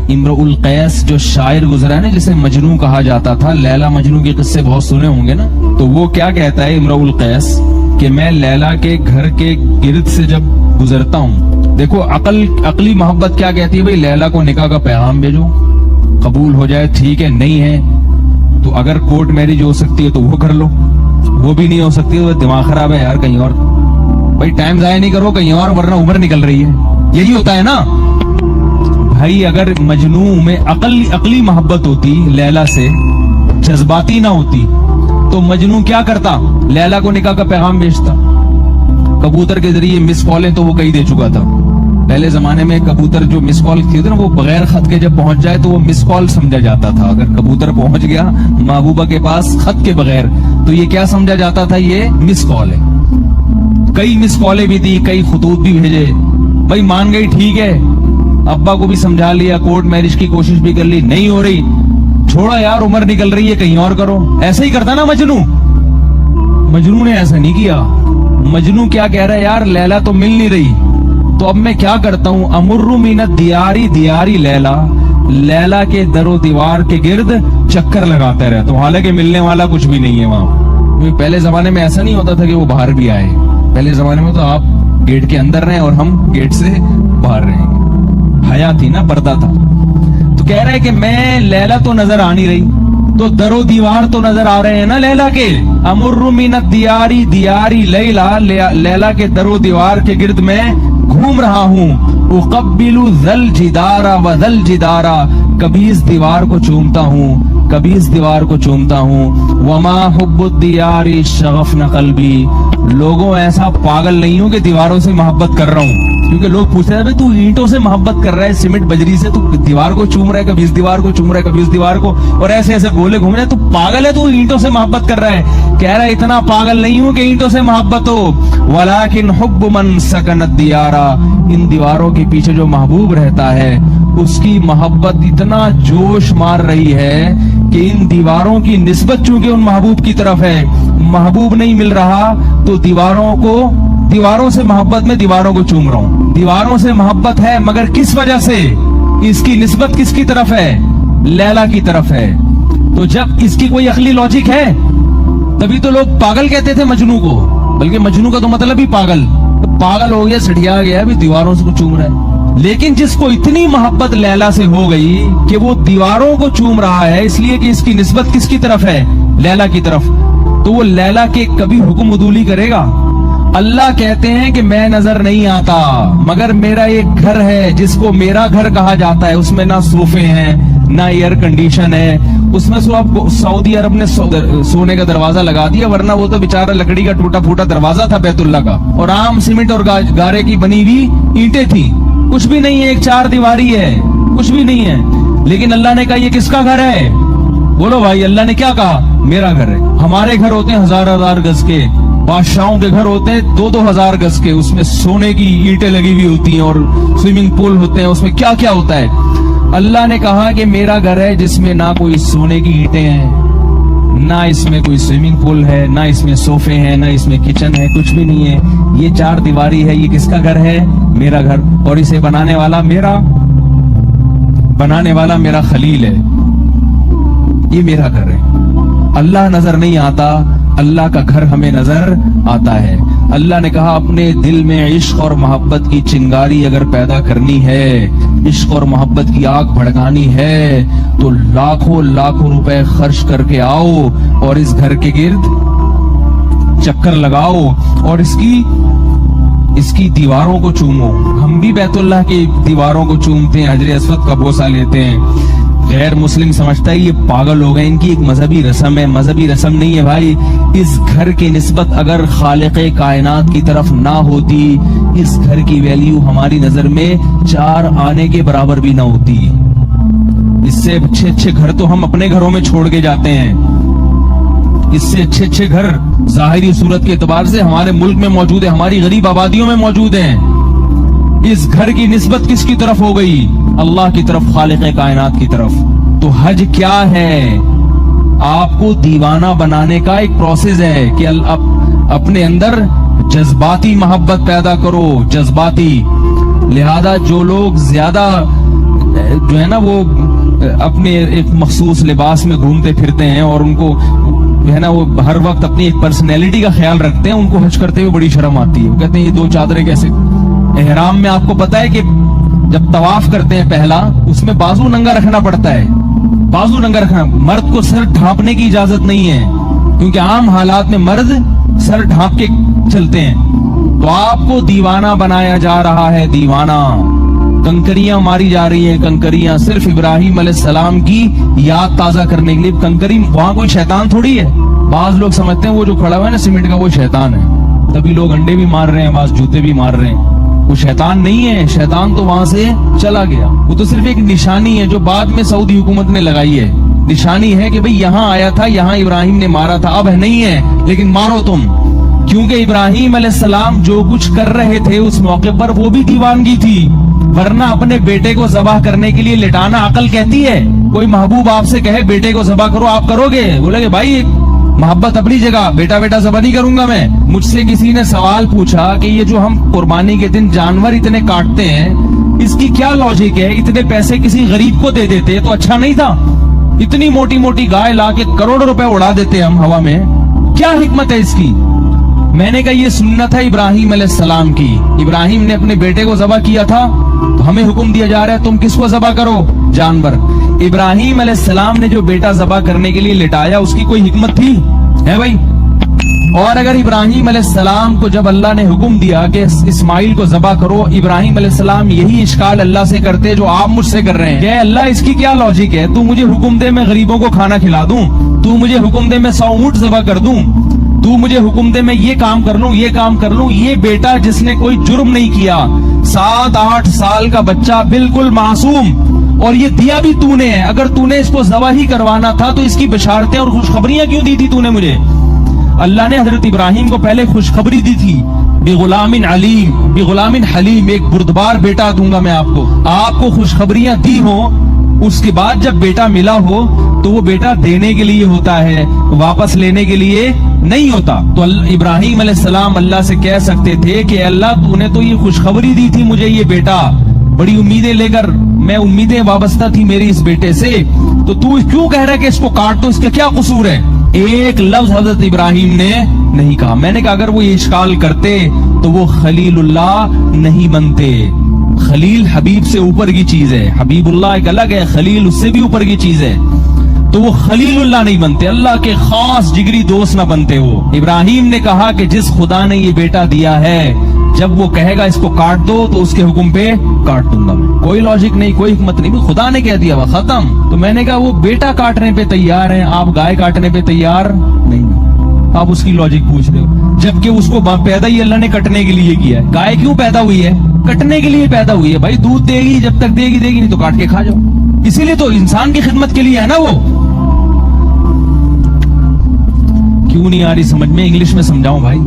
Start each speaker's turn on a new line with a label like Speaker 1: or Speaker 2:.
Speaker 1: امرؤ القیس جو شاعر گزرا ہے نا جسے مجنوں کہا جاتا تھا, لیلا مجنوں کے قصے بہت سنے ہوں گے نا, تو وہ کیا کہتا ہے امرؤ القیس کہ میں لیلا کے گھر کے گرد سے جب گزرتا ہوں, دیکھو عقلی محبت کیا کہتی ہے, بھئی لیلا کو نکاح کا پیغام بھیجو, قبول ہو جائے ٹھیک ہے, نہیں ہے تو اگر کورٹ میرج ہو سکتی ہے تو وہ کر لو, وہ بھی نہیں ہو سکتی تو دماغ خراب ہے یار, کہیں اور بھائی ٹائم ضائع نہیں کرو کہیں اور, ورنہ عمر نکل رہی ہے, یہی ہوتا ہے نا بھائی. اگر مجنوں میں عقلی محبت ہوتی لیلا سے, جذباتی نہ ہوتی, تو مجنوں کیا کرتا, لیلا کو نکاح کا پیغام بھیجتا. کبوتر کے ذریعے مس کالیں تو وہ کہیں دے چکا تھا. پہلے زمانے میں کبوتر جو مس کال تھی نا, وہ بغیر خط کے جب پہنچ جائے تو وہ مس کال سمجھا جاتا تھا. اگر کبوتر پہنچ گیا محبوبہ کے پاس خط کے بغیر تو یہ کیا سمجھا جاتا تھا, یہ مس کال ہے. کئی مس کالیں بھی دی, کئی خطوط بھی بھیجے, بھائی مان گئی ٹھیک ہے, ابا کو بھی سمجھا لیا, کورٹ میرج کی کوشش بھی کر لی, نہیں ہو رہی, چھوڑا یار عمر نکل رہی ہے کہیں اور کرو. ایسا ہی کرتا نا مجنوں. مجنوں نے ایسا نہیں کیا. مجنوں کیا کہہ رہا ہے, یار لیلا تو مل نہیں رہی, تو اب میں کیا کرتا ہوں, امر من الدیاری دیاری لیلا, لیلا کے در و دیوار کے گرد چکر لگاتا رہتا ہوں, حالانکہ ملنے والا کچھ بھی نہیں ہے وہاں. پہلے زمانے میں ایسا نہیں ہوتا تھا کہ وہ باہر بھی آئے. پہلے زمانے میں تو آپ گیٹ کے اندر رہیں اور ہم گیٹ سے باہر رہیں گے. حیا تھی نا, پردہ تھا. تو کہہ رہا ہے کہ میں لیلا تو نظر آ نہیں رہی, تو در و دیوار تو نظر آ رہے ہیں نا لیلا کے. امر من الدیاری دیاری لیلا, لیلا کے در و دیوار کے گرد میں گھوم رہا ہوں. اقبل ذل جدارا و ذل جدارا, کبھی اس دیوار کو چومتا ہوں, کبھی اس دیوار کو چومتا ہوں. وما حب الدیار شغفن قلبی, لوگوں ایسا پاگل نہیں ہوں کہ دیواروں سے محبت کر رہا ہوں. کیونکہ لوگ پوچھتے ہیں تو اینٹوں سے محبت کر رہا ہے, سیمنٹ بجری سے, تو دیوار کو چوم رہا ہے, کبھی اس دیوار کو چوم رہا ہے, کبھی اس دیوار کو, اور ایسے ایسے گولے گھوم رہے ہیں, تو پاگل ہے, تو اینٹوں سے محبت کر رہا ہے. کہہ رہا ہے اتنا پاگل نہیں ہوں کہ اینٹوں سے محبت ہو. ولیکن حب من سکن الدیارا, ان دیواروں کے پیچھے جو محبوب رہتا ہے اس کی محبت اتنا جوش مار رہی ہے کہ ان دیواروں کی نسبت چونکہ ان محبوب کی طرف ہے, محبوب نہیں مل رہا تو دیواروں سے محبت میں دیواروں کو چوم رہا ہوں. دیواروں سے محبت ہے مگر کس وجہ سے, اس کی نسبت کس کی طرف ہے, لیلا کی طرف ہے. تو جب اس کی کوئی عقلی لاجک ہے تبھی تو لوگ پاگل کہتے تھے مجنوں کو, بلکہ مجنوں کا تو مطلب ہی پاگل ہو گیا, سٹیا گیا, ابھی دیواروں سے چوم رہا ہے. لیکن جس کو اتنی محبت لیلا سے ہو گئی کہ وہ دیواروں کو چوم رہا ہے, اس لیے کہ اس کی نسبت کس کی طرف ہے, لیلا کی طرف, تو وہ لیلا کے کبھی حکم عدولی کرے گا. اللہ کہتے ہیں کہ میں نظر نہیں آتا مگر میرا ایک گھر ہے جس کو میرا گھر کہا جاتا ہے, اس میں نہ صوفے ہیں نہ ایئر کنڈیشن ہے, اس میں سعودی عرب نے سونے کا دروازہ لگا دیا, ورنہ وہ تو بیچارہ لکڑی کا ٹوٹا پھوٹا دروازہ تھا بیت اللہ کا, اور عام سیمنٹ اور گارے کی بنی ہوئی اینٹیں تھی, کچھ بھی نہیں ہے, ایک چار دیواری ہے, کچھ بھی نہیں ہے. لیکن اللہ نے کہا یہ کس کا گھر ہے, بولو بھائی, اللہ نے کیا کہا, میرا گھر ہے. ہمارے گھر ہوتے ہیں ہزار گز کے, بادشاہوں کے گھر ہوتے ہیں 2,000 گز کے, اس میں سونے کی اینٹیں لگی ہوئی ہوتی ہیں اور سوئمنگ پول ہوتے ہیں, اس میں کیا کیا ہوتا ہے. اللہ نے کہا کہ میرا گھر ہے جس میں نہ کوئی سونے کی اینٹیں ہیں, نہ اس میں کوئی سوئمنگ پول ہے, نہ اس میں صوفے ہیں, نہ اس میں کچن ہے, کچھ بھی نہیں ہے. یہ چار دیواری ہے, یہ کس کا گھر ہے, میرا گھر, اور اسے بنانے والا میرا خلیل ہے, یہ میرا گھر ہے. اللہ نظر نہیں آتا, اللہ کا گھر ہمیں نظر آتا ہے. اللہ نے کہا اپنے دل میں عشق اور محبت کی چنگاری اگر پیدا کرنی ہے, عشق اور محبت کی آگ بھڑکانی ہے, تو لاکھوں روپے خرچ کر کے آؤ اور اس گھر کے گرد چکر لگاؤ اور اس کی دیواروں کو چومو. ہم بھی بیت اللہ کی دیواروں کو چومتے ہیں, حجر اسود کا بوسہ لیتے ہیں. غیر مسلم سمجھتا ہے یہ پاگل ہو گئے, ان کی ایک مذہبی رسم ہے. مذہبی رسم نہیں ہے بھائی. اس گھر کی نسبت اگر خالق کائنات کی طرف نہ ہوتی, اس گھر کی ویلیو ہماری نظر میں 4 آنے کے برابر بھی نہ ہوتی. اس سے اچھے گھر تو ہم اپنے گھروں میں چھوڑ کے جاتے ہیں. اس سے اچھے گھر ظاہری صورت کے اعتبار سے ہمارے ملک میں موجود ہیں, ہماری غریب آبادیوں میں موجود ہیں. اس گھر کی نسبت کس کی طرف ہو گئی, اللہ کی طرف, خالق کائنات کی طرف. تو حج کیا ہے, آپ کو دیوانہ بنانے کا ایک پروسیس ہے کہ اپنے اندر جذباتی محبت پیدا کرو, جذباتی. لہذا جو لوگ زیادہ جو ہے نا وہ اپنے ایک مخصوص لباس میں گھومتے پھرتے ہیں اور ان کو جو ہے نا وہ ہر وقت اپنی ایک پرسنالٹی کا خیال رکھتے ہیں, ان کو حج کرتے ہوئے بڑی شرم آتی ہے. وہ کہتے ہیں یہ دو چادریں کیسے. احرام میں آپ کو پتا ہے کہ جب طواف کرتے ہیں پہلا, اس میں بازو ننگا رکھنا پڑتا ہے, بازو ننگا رکھنا. مرد کو سر ڈھانپنے کی اجازت نہیں ہے, کیونکہ عام حالات میں مرد سر ڈھانپ کے چلتے ہیں. تو آپ کو دیوانہ بنایا جا رہا ہے, دیوانہ. کنکریاں ماری جا رہی ہیں, کنکریاں صرف ابراہیم علیہ السلام کی یاد تازہ کرنے کے لیے. کنکری وہاں کوئی شیطان تھوڑی ہے. بعض لوگ سمجھتے ہیں وہ جو کھڑا ہوا ہے نا سیمنٹ کا وہ شیطان ہے, تبھی لوگ انڈے بھی مار رہے ہیں, بعض جوتے بھی مار رہے ہیں. وہ شیطان نہیں ہے, شیطان تو وہاں سے چلا گیا. وہ تو صرف ایک نشانی ہے جو بعد میں سعودی حکومت نے لگائی ہے. نشانی ہے کہ بھئی یہاں آیا تھا, یہاں ابراہیم نے مارا تھا. اب نہیں ہے لیکن مارو تم, کیونکہ ابراہیم علیہ السلام جو کچھ کر رہے تھے اس موقع پر وہ بھی دیوانگی تھی. ورنہ اپنے بیٹے کو ذبح کرنے کے لیے لٹانا عقل کہتی ہے. کوئی محبوب آپ سے کہے بیٹے کو ذبح کرو, آپ کرو گے؟ بولے گے بھائی محبت اپنی جگہ, بیٹا بیٹا ذبح نہیں کروں گا میں. مجھ سے کسی نے سوال پوچھا کہ یہ جو ہم قربانی کے دن جانور اتنے کاٹتے ہیں اس کی کیا لاجک ہے؟ اتنے پیسے کسی غریب کو دے دیتے تو اچھا نہیں تھا؟ اتنی موٹی موٹی گائے لا کے کروڑوں روپے اڑا دیتے ہم ہوا میں, کیا حکمت ہے اس کی؟ میں نے کہا یہ سنت ہے ابراہیم علیہ السلام کی. ابراہیم نے اپنے بیٹے کو ذبح کیا تھا, تو ہمیں حکم دیا جا رہا ہے تم کس کو ذبح کرو؟ جانور. ابراہیم علیہ السلام نے جو بیٹا ذبح کرنے کے لیے لٹایا اس کی کوئی حکمت تھی ہے بھائی؟ اور اگر ابراہیم علیہ السلام کو جب اللہ نے حکم دیا کہ اسماعیل کو ذبح کرو, ابراہیم علیہ السلام یہی اشکال اللہ سے کرتے جو آپ مجھ سے کر رہے ہیں کہ اللہ اس کی کیا لاجک ہے؟ تو مجھے حکم دے میں غریبوں کو کھانا کھلا دوں, تو مجھے حکم دے میں 100 اونٹ ذبح کر دوں, تو مجھے حکم دے میں یہ کام کر لوں, یہ کام کر لوں. یہ بیٹا جس نے کوئی جرم نہیں کیا, 7-8 سال کا بچہ بالکل معصوم, اور یہ دیا بھی تو نے ہے. اگر تو نے اس کو ذبح ہی کروانا تھا تو اس کی بشارتیں اور خوشخبریاں کیوں دی تھی تو نے مجھے؟ اللہ نے حضرت ابراہیم کو پہلے خوشخبری دی تھی, بغلام علیم, بغلام حلیم, ایک بردبار بیٹا دوں گا میں آپ کو. آپ کو خوشخبریاں دی ہوں, اس کے بعد جب بیٹا ملا ہو تو وہ بیٹا دینے کے لیے ہوتا ہے, واپس لینے کے لیے نہیں ہوتا. تو ابراہیم علیہ السلام اللہ سے کہہ سکتے تھے کہ اللہ تو نے تو یہ خوشخبری دی تھی مجھے, یہ بیٹا بڑی امیدیں لے کر, میں امیدیں وابستہ تھی میری اس بیٹے سے, تو کیوں کہہ رہا ہے کہ اس کو کاٹ دو؟ اس کا کیا قصور ہے؟ ایک لفظ حضرت ابراہیم نے نہیں کہا. میں نے کہا اگر وہ یہ اشکال کرتے تو وہ خلیل اللہ نہیں بنتے. خلیل حبیب سے اوپر کی چیز ہے, حبیب اللہ ایک الگ ہے, خلیل اس سے بھی اوپر کی چیز ہے. تو وہ خلیل اللہ نہیں بنتے, اللہ کے خاص جگری دوست نہ بنتے. وہ ابراہیم نے کہا کہ جس خدا نے یہ بیٹا دیا ہے, جب وہ کہے گا اس کو کاٹ دو تو اس کے حکم پہ کاٹ دوں گا میں. کوئی لاجک نہیں, کوئی حکمت نہیں, خدا نے کہہ دیا وہ ختم. تو میں نے کہا وہ بیٹا کاٹنے پہ تیار ہیں, آپ گائے کاٹنے پہ تیار نہیں. آپ اس کی لاجک پوچھ رہے ہو, جبکہ اس کو پیدا ہی اللہ نے کٹنے کے لیے کیا ہے. گائے کیوں پیدا ہوئی ہے؟ کٹنے کے لیے پیدا ہوئی ہے بھائی. دودھ دے گی, جب تک دے گی نہیں تو کاٹ کے کھا جاؤ. اسی لیے تو انسان کی خدمت کے لیے ہے نا وہ. کیوں نہیں آ رہی سمجھ میں؟ انگلش میں سمجھاؤں بھائی.